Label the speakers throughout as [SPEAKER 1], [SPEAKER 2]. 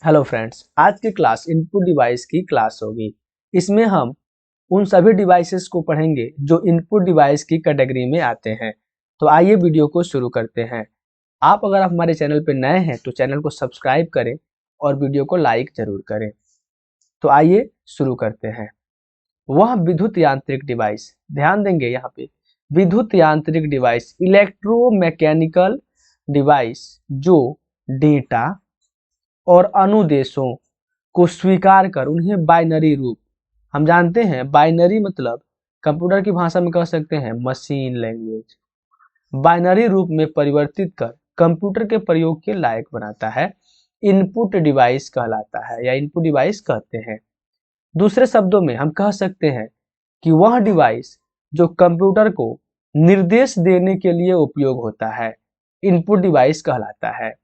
[SPEAKER 1] Hello friends, आज की class input device की क्लास होगी। इसमें हम उन सभी डिवाइसेस को पढ़ेंगे जो इनपुट डिवाइस की कैटेगरी में आते हैं। तो आइए वीडियो को शुरू करते हैं। अगर आप हमारे चैनल पर नए हैं तो चैनल को सब्सक्राइब करें और वीडियो को लाइक जरूर करें। तो आइए शुरू करते हैं। वह विद्युत यांत्रिक डिवाइस, ध्यान देंगे यहाँ पे विद्युत यांत्रिक डिवाइस, इलेक्ट्रोमैकेनिकल डिवाइस जो डेटा और अनुदेशों को स्वीकार कर उन्हें बाइनरी रूप, हम जानते हैं बाइनरी मतलब कंप्यूटर की भाषा में कह सकते हैं मशीन लैंग्वेज, बाइनरी रूप में परिवर्तित कर कंप्यूटर के प्रयोग के लायक बनाता है, इनपुट डिवाइस कहलाता है या इनपुट डिवाइस कहते हैं। दूसरे शब्दों में हम कह सकते हैं कि वह डिवाइस जो कंप्यूटर को निर्देश देने के लिए उपयोग होता है, इनपुट डिवाइस कहलाता है।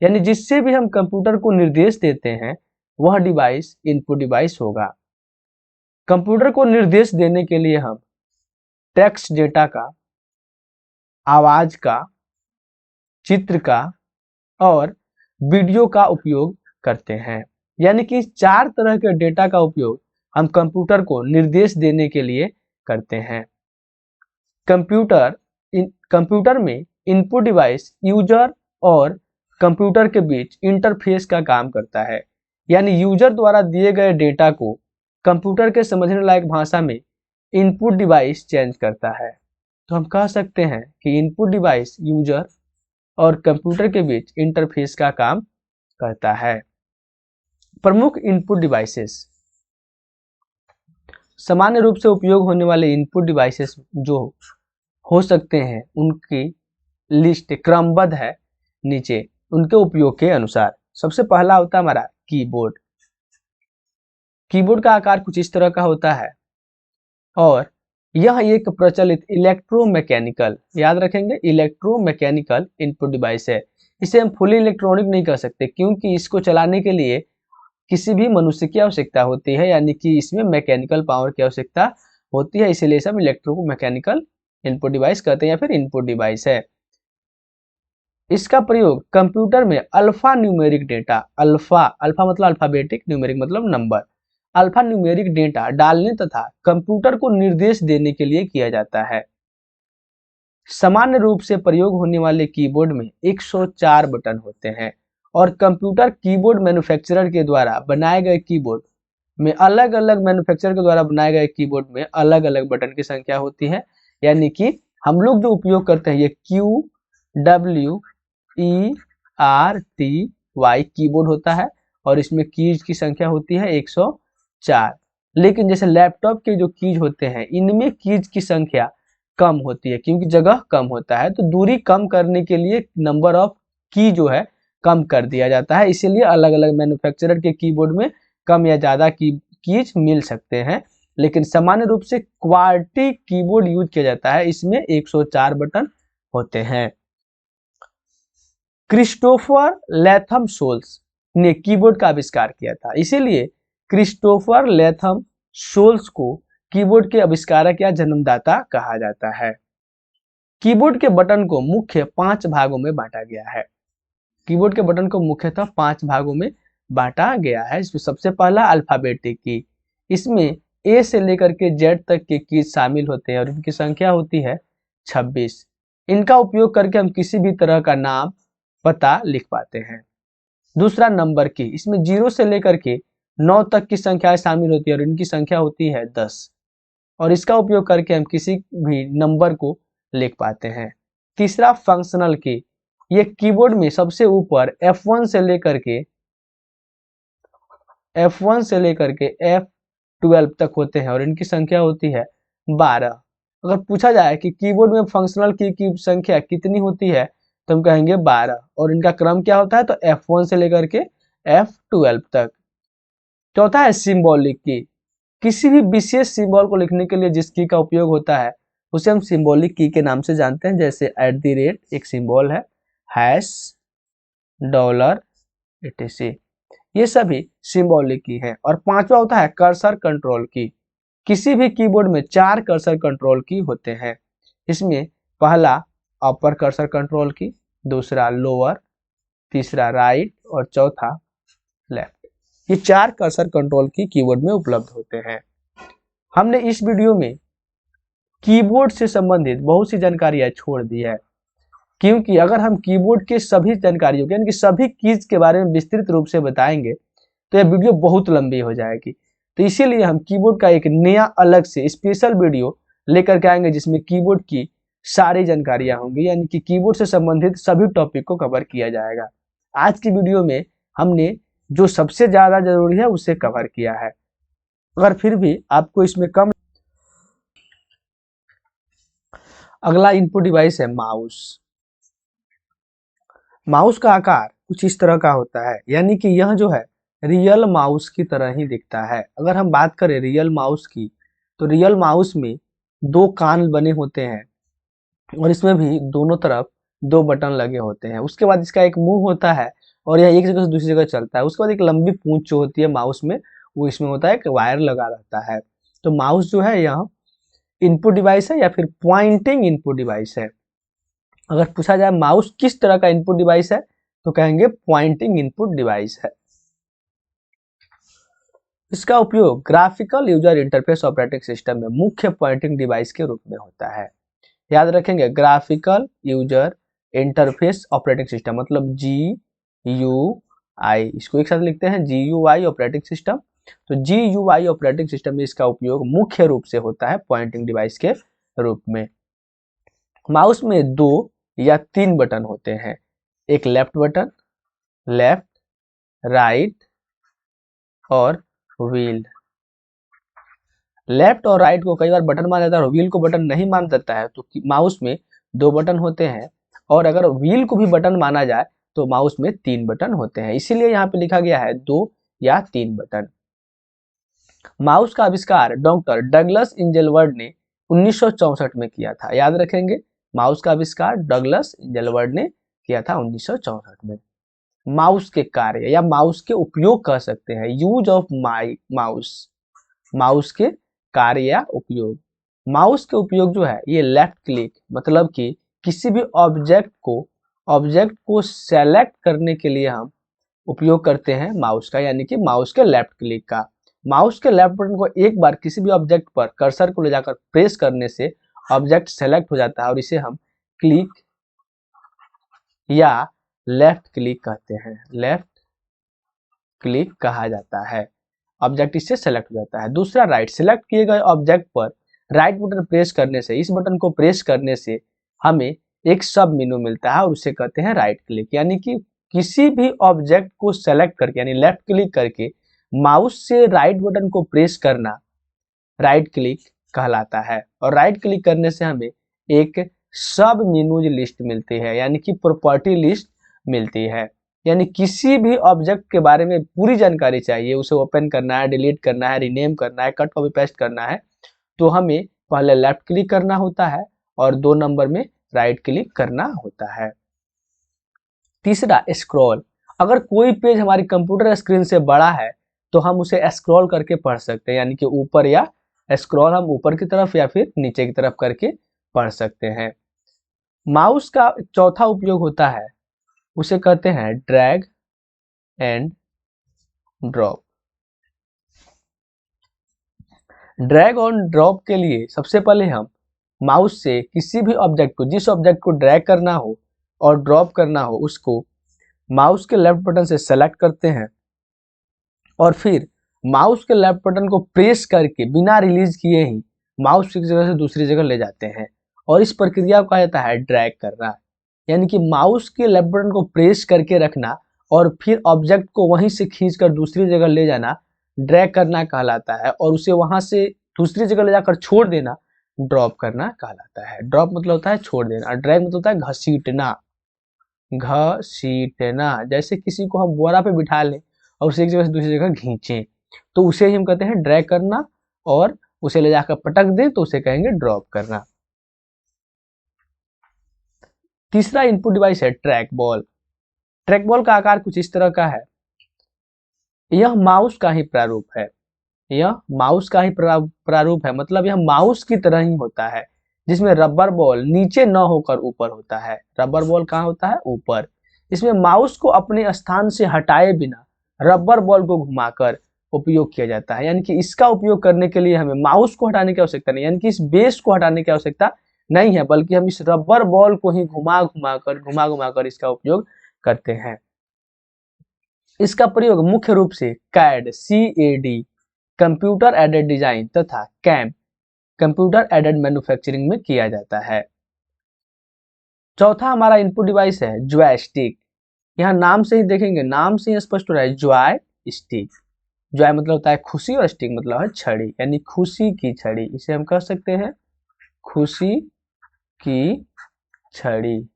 [SPEAKER 1] यानी जिससे भी हम कंप्यूटर को निर्देश देते हैं वह डिवाइस इनपुट डिवाइस होगा। कंप्यूटर को निर्देश देने के लिए हम टेक्स्ट डेटा का, आवाज का, चित्र का और वीडियो का उपयोग करते हैं। यानी कि 4 तरह के डेटा का उपयोग हम कंप्यूटर को निर्देश देने के लिए करते हैं। कंप्यूटर में इनपुट डिवाइस यूजर और कंप्यूटर के बीच इंटरफेस का काम करता है। यानी यूजर द्वारा दिए गए डेटा को कंप्यूटर के समझने लायक भाषा में इनपुट डिवाइस चेंज करता है। तो हम कह सकते हैं कि इनपुट डिवाइस यूजर और कंप्यूटर के बीच इंटरफेस का काम करता है। प्रमुख इनपुट डिवाइसेस, सामान्य रूप से उपयोग होने वाले इनपुट डिवाइसेस जो हो सकते हैं उनकी लिस्ट क्रमबद्ध है नीचे उनके उपयोग के अनुसार। सबसे पहला होता है हमारा कीबोर्ड। कीबोर्ड का आकार कुछ इस तरह का होता है और यह एक प्रचलित इलेक्ट्रोमैकेनिकल, याद रखेंगे इलेक्ट्रोमैकेनिकल इनपुट डिवाइस है। इसे हम फुली इलेक्ट्रॉनिक नहीं कह सकते क्योंकि इसको चलाने के लिए किसी भी मनुष्य की आवश्यकता होती है, यानी कि इसमें मैकेनिकल पावर की आवश्यकता होती है, इसीलिए सब इलेक्ट्रोमैकेनिकल इनपुट डिवाइस कहते हैं या फिर इनपुट डिवाइस है। इसका प्रयोग कंप्यूटर में अल्फा न्यूमेरिक डेटा, अल्फा मतलब अल्फाबेटिक, न्यूमेरिक मतलब नंबर, अल्फा न्यूमेरिक डेटा डालने तथा कंप्यूटर को निर्देश देने के लिए किया जाता है। सामान्य रूप से प्रयोग होने वाले कीबोर्ड में 104 बटन होते हैं और कंप्यूटर कीबोर्ड मैन्युफैक्चरर के द्वारा बनाए गए कीबोर्ड में अलग अलग बटन की संख्या होती है। यानी कि हम लोग जो उपयोग करते हैं ये QWERTY कीबोर्ड होता है और इसमें कीज की संख्या होती है 104। लेकिन जैसे लैपटॉप के जो कीज होते हैं इनमें कीज की संख्या कम होती है क्योंकि जगह कम होता है, तो दूरी कम करने के लिए नंबर ऑफ की जो है कम कर दिया जाता है। इसीलिए अलग अलग मैन्युफैक्चरर के कीबोर्ड में कम या ज्यादा कीज मिल सकते हैं, लेकिन सामान्य रूप से क्वार्टी कीबोर्ड यूज किया जाता है, इसमें 104 बटन होते हैं। क्रिस्टोफर लैथम सोल्स ने कीबोर्ड का आविष्कार किया था, इसीलिए क्रिस्टोफर लैथम सोल्स को कीबोर्ड के आविष्कारक या जन्मदाता कहा जाता है। कीबोर्ड के बटन को मुख्य 5 भागों में बांटा गया है। कीबोर्ड के बटन को मुख्यतः 5 भागों में बांटा गया है। इसमें सबसे पहला अल्फाबेटिक की, इसमें ए से लेकर के जेड तक के कीज शामिल होते हैं और इनकी संख्या होती है 26। इनका उपयोग करके हम किसी भी तरह का नाम, पता लिख पाते हैं। दूसरा नंबर की, इसमें 0 से लेकर के 9 तक की संख्याएं शामिल होती है और इनकी संख्या होती है 10 और इसका उपयोग करके हम किसी भी नंबर को लिख पाते हैं। तीसरा फंक्शनल की, ये कीबोर्ड में सबसे ऊपर F1 से लेकर के F12 तक होते हैं और इनकी संख्या होती है 12। अगर पूछा जाए कि कीबोर्ड में फंक्शनल की संख्या कितनी होती है तो हम कहेंगे 12 और इनका क्रम क्या होता है तो F1 से लेकर के F12 तक। चौथा है सिंबॉलिक की, किसी भी विशेष सिंबल को लिखने के लिए जिस की का उपयोग होता है उसे हम सिंबॉलिक की के नाम से जानते हैं, जैसे @ एक सिंबल है, हैश, डॉलर, etc, ये सभी सिंबॉलिक की है। और पांचवा होता है कर्सर कंट्रोल की, किसी भी कीबोर्ड में 4 कर्सर कंट्रोल की होते हैं। इसमें पहला अपर कर्सर कंट्रोल की, दूसरा लोअर, तीसरा राइट और चौथा लेफ्ट। ये 4 कर्सर कंट्रोल की कीबोर्ड में उपलब्ध होते हैं। हमने इस वीडियो में कीबोर्ड से संबंधित बहुत सी जानकारियां छोड़ दी है, क्योंकि अगर हम कीबोर्ड के सभी जानकारियों यानी कि सभी कीज के बारे में विस्तृत रूप से बताएंगे तो यह वीडियो बहुत लंबी हो जाएगी। तो इसीलिए हम कीबोर्ड का एक नया अलग से स्पेशल वीडियो लेकर के आएंगे, जिसमें कीबोर्ड की सारी जानकारियां होंगी, यानी कि कीबोर्ड से संबंधित सभी टॉपिक को कवर किया जाएगा। आज की वीडियो में हमने जो सबसे ज्यादा जरूरी है उसे कवर किया है। अगर फिर भी आपको इसमें कम, अगला इनपुट डिवाइस है माउस। माउस का आकार कुछ इस तरह का होता है, यानी कि यह जो है रियल माउस की तरह ही दिखता है। अगर हम बात करें रियल माउस की, तो रियल माउस में 2 कान बने होते हैं और इसमें भी दोनों तरफ 2 बटन लगे होते हैं। उसके बाद इसका एक मुंह होता है और यह एक जगह से दूसरी जगह चलता है। उसके बाद एक लंबी पूंछ जो होती है माउस में, वो इसमें होता है, एक वायर लगा रहता है। तो माउस जो है यह इनपुट डिवाइस है या फिर पॉइंटिंग इनपुट डिवाइस है। अगर पूछा जाए माउस किस तरह का इनपुट डिवाइस है, तो कहेंगे पॉइंटिंग इनपुट डिवाइस है। इसका उपयोग graphical user interface operating system में मुख्य पॉइंटिंग डिवाइस के रूप में होता है। याद रखेंगे, graphical user interface operating system मतलब GUI, इसको एक साथ लिखते हैं GUI ऑपरेटिंग सिस्टम। तो GUI ऑपरेटिंग सिस्टम में इसका उपयोग मुख्य रूप से होता है पॉइंटिंग डिवाइस के रूप में। माउस में 2 या 3 बटन होते हैं, एक लेफ्ट बटन, लेफ्ट, राइट और व्हील। लेफ्ट और राइट को कई बार बटन माना जाता है और व्हील को बटन नहीं मान जाता है। तो माउस में 2 बटन होते हैं, और अगर व्हील को भी बटन माना जाए तो माउस में 3 बटन होते हैं। इसीलिए यहाँ पे लिखा गया है 2 या 3 बटन। माउस का आविष्कार डॉक्टर डगलस इंजेलवर्ड ने 1964 में किया था। याद रखेंगे, माउस का आविष्कार डगलस इंजेलवर्ड ने किया था 1964 में। माउस के कार्य या माउस के उपयोग कह सकते हैं, यूज ऑफ माउस, माउस के कार्य या उपयोग। माउस के उपयोग जो है ये लेफ्ट क्लिक, मतलब कि किसी भी ऑब्जेक्ट को सेलेक्ट करने के लिए हम उपयोग करते हैं माउस का, यानी कि माउस के लेफ्ट क्लिक का। माउस के लेफ्ट बटन को एक बार किसी भी ऑब्जेक्ट पर कर्सर को ले जाकर प्रेस करने से ऑब्जेक्ट सेलेक्ट हो जाता है और इसे हम क्लिक या लेफ्ट क्लिक कहते हैं, लेफ्ट क्लिक कहा जाता है। ऑब्जेक्ट इससे सेलेक्ट हो जाता है। दूसरा राइट, सेलेक्ट किए गए ऑब्जेक्ट पर राइट बटन प्रेस करने से, इस बटन को प्रेस करने से हमें एक सब मेनू मिलता है और उसे कहते हैं राइट क्लिक। यानी कि किसी भी ऑब्जेक्ट को सेलेक्ट करके यानी लेफ्ट क्लिक करके माउस से राइट बटन को प्रेस करना राइट क्लिक कहलाता है। और राइट क्लिक करने से हमें एक सब मेनूज लिस्ट मिलती है, यानी कि प्रॉपर्टी लिस्ट मिलती है। यानी किसी भी ऑब्जेक्ट के बारे में पूरी जानकारी चाहिए, उसे ओपन करना है, डिलीट करना है, रीनेम करना है, कट कॉपी पेस्ट करना है, तो हमें पहले लेफ्ट क्लिक करना होता है और 2 नंबर में राइट क्लिक करना होता है। तीसरा स्क्रॉल, अगर कोई पेज हमारी कंप्यूटर स्क्रीन से बड़ा है तो हम उसे स्क्रॉल करके पढ़ सकते हैं, यानी कि ऊपर या स्क्रॉल हम ऊपर की तरफ या फिर नीचे की तरफ करके पढ़ सकते हैं। माउस का चौथा उपयोग होता है, उसे कहते हैं ड्रैग एंड ड्रॉप। ड्रैग और ड्रॉप के लिए सबसे पहले हम माउस से किसी भी ऑब्जेक्ट को, जिस ऑब्जेक्ट को ड्रैग करना हो और ड्रॉप करना हो, उसको माउस के लेफ्ट बटन से सेलेक्ट करते हैं और फिर माउस के लेफ्ट बटन को प्रेस करके बिना रिलीज किए ही माउस एक जगह से दूसरी जगह ले जाते हैं, और इस प्रक्रिया को कहा जाता है ड्रैग करना। यानी कि माउस के लेफ्ट बटन को प्रेस करके रखना और फिर ऑब्जेक्ट को वहीं से खींचकर दूसरी जगह ले जाना ड्रैग करना कहलाता है, और उसे वहां से दूसरी जगह ले जाकर छोड़ देना ड्रॉप करना कहलाता है। ड्रॉप मतलब होता है छोड़ देना, ड्रैग मतलब होता है घसीटना, घसीटना। जैसे किसी को हम बोरा पे बिठा लें और उसे एक जगह से दूसरी जगह खींचें, तो उसे ही हम कहते हैं ड्रैग करना, और उसे ले जाकर पटक दें तो उसे कहेंगे ड्रॉप करना। तीसरा इनपुट डिवाइस है ट्रैक बॉल। ट्रैक बॉल का आकार कुछ इस तरह का है, यह माउस का ही प्रारूप है, यह माउस का ही प्रारूप है, मतलब यह माउस की तरह ही होता है, जिसमें रबर बॉल नीचे न होकर ऊपर होता है। रबर बॉल कहाँ होता है? ऊपर। इसमें माउस को अपने स्थान से हटाए बिना रबर बॉल को घुमाकर उपयोग किया जाता है। यानी कि इसका उपयोग करने के लिए हमें माउस को हटाने की आवश्यकता नहीं, यानी कि इस बेस को हटाने की आवश्यकता नहीं है, बल्कि हम इस रबर बॉल को ही घुमा घुमा कर इसका उपयोग करते हैं। इसका प्रयोग मुख्य रूप से CAD कंप्यूटर एडेड डिजाइन तथा CAM कंप्यूटर एडेड मैन्युफैक्चरिंग में किया जाता है। चौथा हमारा इनपुट डिवाइस है जॉयस्टिक। यहाँ नाम से ही देखेंगे, नाम से ही स्पष्ट हो रहा है जॉय स्टिक। जॉय मतलब होता है खुशी और स्टिक मतलब है छड़ी, यानी खुशी की छड़ी। इसे हम कह सकते हैं खुशी की छड़ी।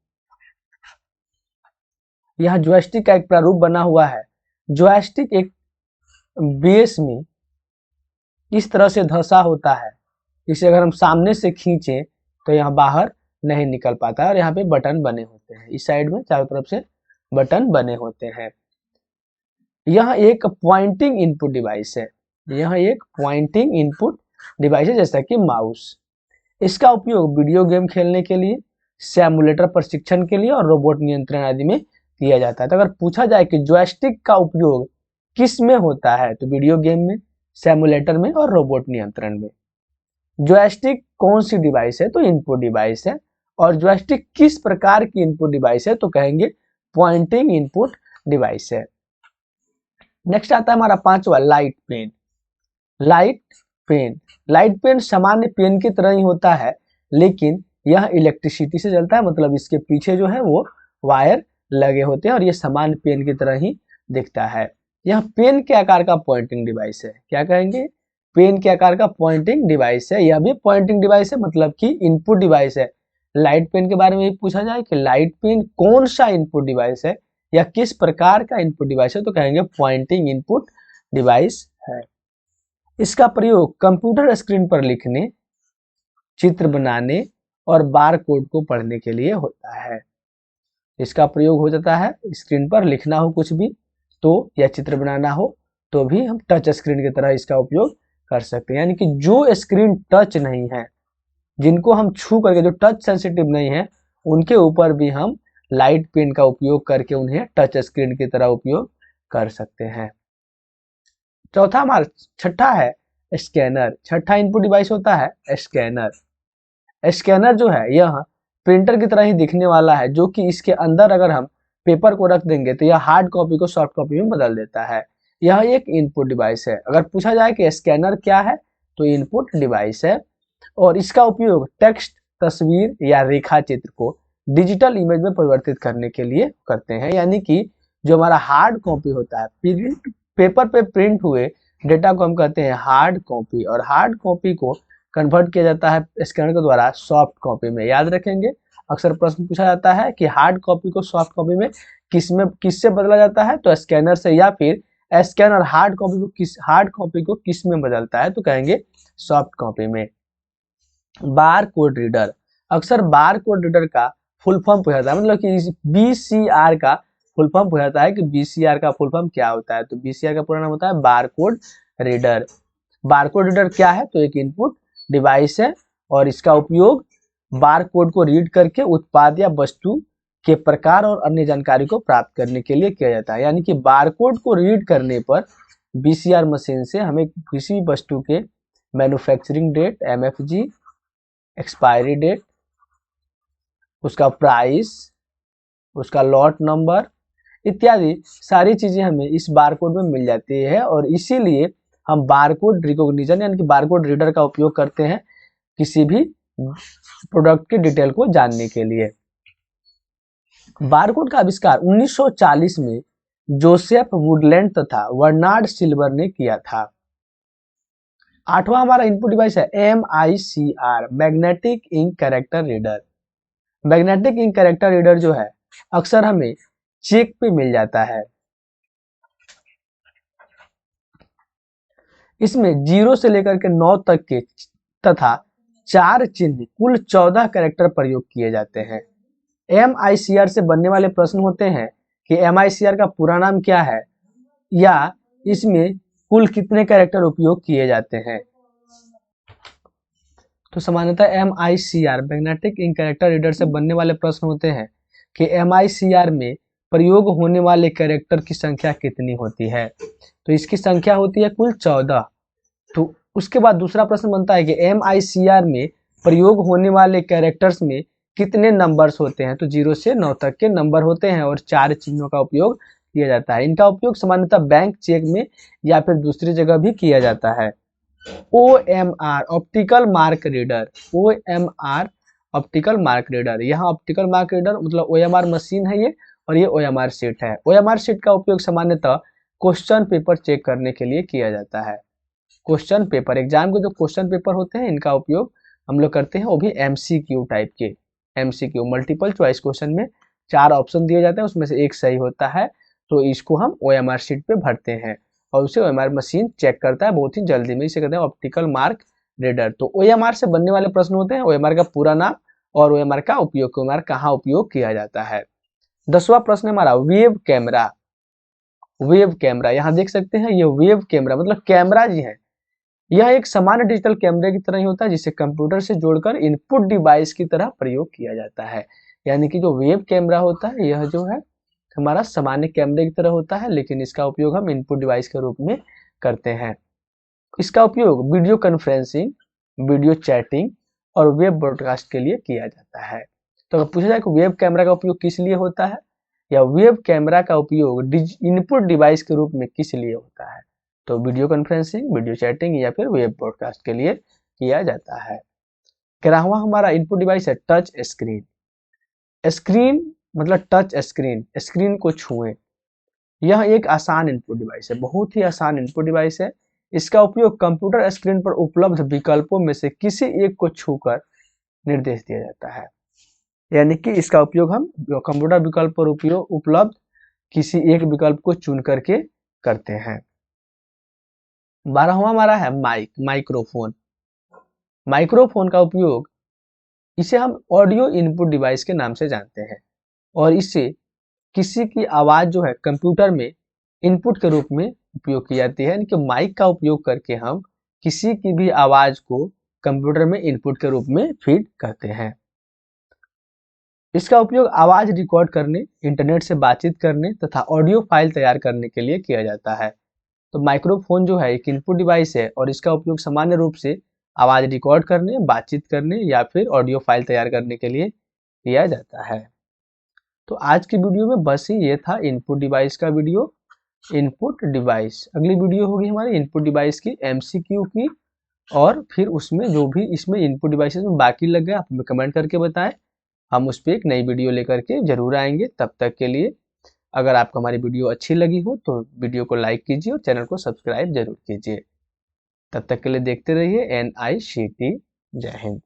[SPEAKER 1] यह जॉयस्टिक का एक प्रारूप बना हुआ है। जॉयस्टिक एक बेस में इस तरह से धंसा होता है, इसे अगर हम सामने से खींचें तो यहाँ बाहर नहीं निकल पाता है और यहाँ पे बटन बने होते हैं, इस साइड में चारों तरफ से बटन बने होते हैं। यह एक पॉइंटिंग इनपुट डिवाइस है, यह एक पॉइंटिंग इनपुट डिवाइस है जैसा कि माउस। इसका उपयोग वीडियो गेम खेलने के लिए, सिमुलेटर प्रशिक्षण के लिए और रोबोट नियंत्रण आदि में किया जाता है। तो अगर पूछा जाए कि जॉयस्टिक का उपयोग किस में होता है, तो वीडियो गेम में, सिमुलेटर में और रोबोट नियंत्रण में। जॉयस्टिक कौन सी डिवाइस है, तो इनपुट डिवाइस है। और जॉयस्टिक किस प्रकार की इनपुट डिवाइस है, तो कहेंगे पॉइंटिंग इनपुट डिवाइस है। नेक्स्ट आता है हमारा पांचवा लाइट पेन। लाइट पेन सामान्य पेन की तरह ही होता है, लेकिन यह इलेक्ट्रिसिटी से चलता है, मतलब इसके पीछे जो है वो वायर लगे होते हैं और ये सामान्य पेन की तरह ही दिखता है। यह पेन के आकार का पॉइंटिंग डिवाइस है। क्या कहेंगे, पेन के आकार का पॉइंटिंग डिवाइस है। यह भी पॉइंटिंग डिवाइस है, मतलब कि इनपुट डिवाइस है। लाइट पेन के बारे में भी पूछा जाए कि लाइट पेन कौन सा इनपुट डिवाइस है या किस प्रकार का इनपुट डिवाइस है, तो कहेंगे पॉइंटिंग इनपुट डिवाइस है। इसका प्रयोग कंप्यूटर स्क्रीन पर लिखने, चित्र बनाने और बार कोड को पढ़ने के लिए होता है। इसका प्रयोग हो जाता है स्क्रीन पर लिखना हो कुछ भी तो, या चित्र बनाना हो तो भी हम टच स्क्रीन की तरह इसका उपयोग कर सकते हैं। यानी कि जो स्क्रीन टच नहीं है, जिनको हम छू करके, जो टच सेंसिटिव नहीं है, उनके ऊपर भी हम लाइट पेन का उपयोग करके उन्हें टच स्क्रीन की तरह उपयोग कर सकते हैं। चौथा हमारा छठा है स्कैनर। छठा इनपुट डिवाइस होता है स्कैनर। स्कैनर जो है यह प्रिंटर की तरह ही दिखने वाला है, जो कि इसके अंदर अगर हम पेपर को रख देंगे तो यह हार्ड कॉपी को सॉफ्ट कॉपी में बदल देता है। यह एक इनपुट डिवाइस है। अगर पूछा जाए कि स्कैनर क्या है, तो इनपुट डिवाइस है और इसका उपयोग टेक्स्ट, तस्वीर या रेखा चित्र को डिजिटल इमेज में परिवर्तित करने के लिए करते हैं। यानी कि जो हमारा हार्ड कॉपी होता है, पेपर पे प्रिंट हुए डेटा को हम कहते हैं हार्ड कॉपी, और हार्ड कॉपी को कन्वर्ट किया जाता है स्कैनर के द्वारा सॉफ्ट कॉपी में। याद रखेंगे, अक्सर प्रश्न पूछा जाता है कि हार्ड कॉपी को सॉफ्ट कॉपी में किससे बदला जाता है, तो स्कैनर से, या फिर स्कैनर हार्ड कॉपी को किस में बदलता है, तो कहेंगे सॉफ्ट कॉपी में। Bar code reader. अक्सर बार कोड रीडर का फुल फॉर्म पूछा जाता है, मतलब कि BCR का फुल फॉर्म पूछा जाता है कि BCR का फुल फॉर्म क्या होता है, तो BCR का पूरा नाम होता है bar code reader. Bar code reader क्या है, तो एक इनपुट डिवाइस है और इसका उपयोग बार कोड को रीड करके उत्पाद या वस्तु के प्रकार और अन्य जानकारी को प्राप्त करने के लिए किया जाता है। यानी कि बार कोड को रीड करने पर BCR मशीन से हमें किसी भी वस्तु के manufacturing date, MFG, expiry date, उसका प्राइस, उसका लॉट नंबर इत्यादि सारी चीजें हमें इस बारकोड में मिल जाती है, और इसीलिए हम बारकोड रिकॉग्निशन यानी कि बारकोड रीडर का उपयोग करते हैं किसी भी प्रोडक्ट के डिटेल को जानने के लिए। बारकोड का आविष्कार 1940 में जोसेफ वुडलैंड तथा बर्नार्ड सिल्वर ने किया था। आठवां हमारा इनपुट डिवाइस है MICR, magnetic ink character reader. Magnetic ink character reader जो है अक्सर हमें चेक पे मिल जाता है। इसमें 0 से लेकर के 9 तक के तथा 4 चिन्ह कुल 14 कैरेक्टर प्रयोग किए जाते हैं। MICR से बनने वाले प्रश्न होते हैं कि MICR का पूरा नाम क्या है, या इसमें कुल कितने कैरेक्टर उपयोग किए जाते हैं। तो सामान्यतः MICR magnetic ink character reader से बनने वाले प्रश्न होते हैं कि MICR में प्रयोग होने वाले कैरेक्टर की संख्या कितनी होती है? तो इसकी संख्या होती है कुल 14। तो उसके बाद दूसरा प्रश्न बनता है कि MICR में प्रयोग होने वाले कैरेक्टर्स में कितने नंबर्स होते हैं? तो 0 से 9 तक के नंबर होते हैं और 4 चिन्हों का उपयोग किया जाता है। इनका उपयोग सामान्यतः बैंक चेक में या फिर दूसरी जगह भी किया जाता है। OMR optical mark reader, OMR optical mark reader, यहाँ ऑप्टिकल मार्क रीडर मतलब OMR मशीन है ये, और ये OMR शीट है। OMR शीट का उपयोग सामान्यतः क्वेश्चन पेपर चेक करने के लिए किया जाता है। क्वेश्चन पेपर, एग्जाम के जो क्वेश्चन पेपर होते हैं इनका उपयोग हम लोग करते हैं, वो भी MCQ टाइप के। MCQ मल्टीपल चॉइस क्वेश्चन में 4 ऑप्शन दिए जाते हैं, उसमें से एक सही होता है, तो इसको हम OMR शीट पे भरते हैं और उसे OMR मशीन चेक करता है बहुत ही जल्दी में। इसे कहते हैं ऑप्टिकल मार्क रीडर। तो OMR से बनने वाले प्रश्न होते हैं, OMR का पूरा नाम और OMR का उपयोग, OMR कहाँ उपयोग किया जाता है। 10वां प्रश्न हमारा वेब कैमरा। वेब कैमरा, यहाँ देख सकते हैं ये वेब कैमरा मतलब कैमरा जी है। यह एक सामान्य डिजिटल कैमरे की तरह ही होता है जिसे कंप्यूटर से जोड़कर इनपुट डिवाइस की तरह प्रयोग किया जाता है। यानी कि जो वेब कैमरा होता है यह जो है हमारा सामान्य कैमरे की तरह होता है, लेकिन इसका उपयोग हम इनपुट डिवाइस के रूप में करते हैं। इसका उपयोग वीडियो कॉन्फ्रेंसिंग, वीडियो चैटिंग और वेब ब्रॉडकास्ट के लिए किया जाता है। तो अगर पूछा जाए कि वेब कैमरा का उपयोग किस लिए होता है या वेब कैमरा का उपयोग इनपुट डिवाइस के रूप में किस लिए होता है, तो वीडियो कॉन्फ्रेंसिंग, वीडियो चैटिंग या फिर वेब ब्रॉडकास्ट के लिए किया जाता है। 11वां हमारा इनपुट डिवाइस है टच स्क्रीन। स्क्रीन मतलब टच स्क्रीन, स्क्रीन को छुएं। यह एक आसान इनपुट डिवाइस है, बहुत ही आसान इनपुट डिवाइस है। इसका उपयोग कंप्यूटर स्क्रीन पर उपलब्ध विकल्पों में से किसी एक को छूकर निर्देश दिया जाता है। यानी कि इसका उपयोग हम कंप्यूटर विकल्प पर उपयोग उपलब्ध किसी एक विकल्प को चुन करके करते हैं। 12वां हमारा है माइक्रोफोन। माइक्रोफोन का उपयोग, इसे हम ऑडियो इनपुट डिवाइस के नाम से जानते हैं और इससे किसी की आवाज जो है कंप्यूटर में इनपुट के रूप में उपयोग की जाती है। यानी कि माइक का उपयोग करके हम किसी की भी आवाज को कंप्यूटर में इनपुट के रूप में फीड करते हैं। इसका उपयोग आवाज रिकॉर्ड करने, इंटरनेट से बातचीत करने तथा ऑडियो फाइल तैयार करने के लिए किया जाता है। तो माइक्रोफोन जो है एक इनपुट डिवाइस है और इसका उपयोग सामान्य रूप से आवाज रिकॉर्ड करने, बातचीत करने या फिर ऑडियो फाइल तैयार करने के लिए किया जाता है। तो आज की वीडियो में बस ही ये था इनपुट डिवाइस का वीडियो, इनपुट डिवाइस। अगली वीडियो होगी हमारी इनपुट डिवाइस की MCQ की, और फिर उसमें जो भी इसमें इनपुट डिवाइसेस में बाकी लग गया आप हमें कमेंट करके बताएं, हम उस पर एक नई वीडियो लेकर के जरूर आएंगे। तब तक के लिए अगर आपको हमारी वीडियो अच्छी लगी हो तो वीडियो को लाइक कीजिए और चैनल को सब्सक्राइब जरूर कीजिए। तब तक के लिए देखते रहिए NICT। जय हिंद।